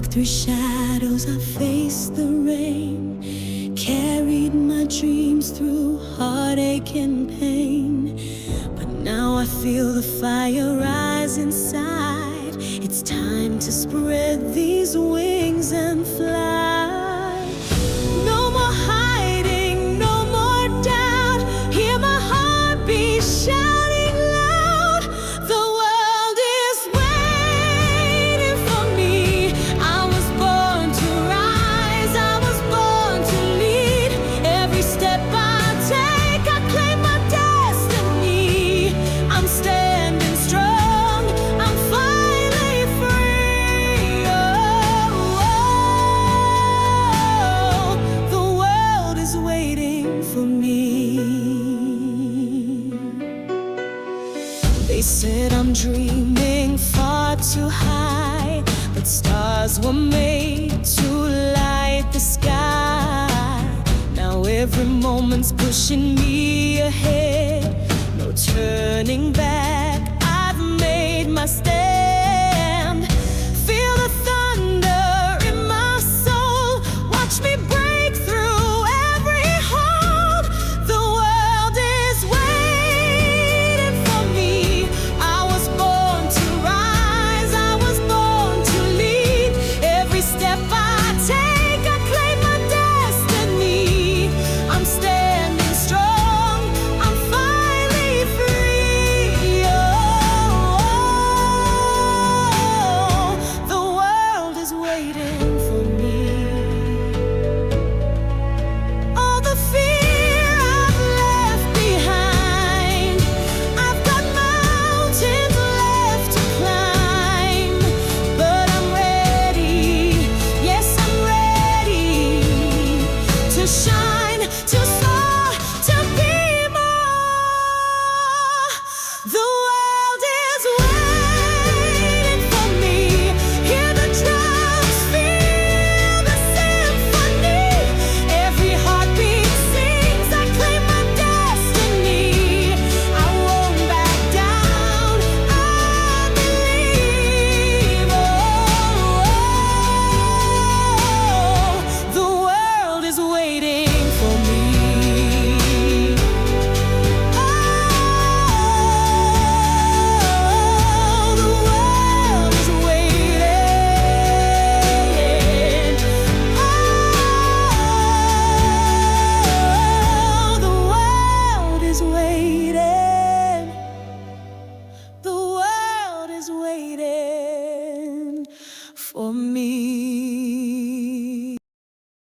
through shadows, I faced the rain, carried my dreams through heartache and pain. But now I feel the fire rise inside. It's time to spread these wings and fly. No more hiding, no more doubt. Hear my heartbeat shouting loud. The world is waiting for me. I was born to rise, I was born to lead. Every step I take, I claim my destiny. I'm standing strong, I'm finally free. Oh, the world is waiting for me. They said I'm dreaming far too high, but stars were made to light the sky. Now every moment's pushing me ahead, no turning back. I've made my stand. Feel the thunder in my soul, watch me break through every hold. The world is waiting for me. I was born to rise, I was born to lead. Every step I take, I claim my destiny. I'm standing strong, I'm finally free. Oh, the world is waiting for me. All the fear I've left behind, I've got mountains left to climb. But I'm ready, yes I'm ready to shine, to soar, to be more. The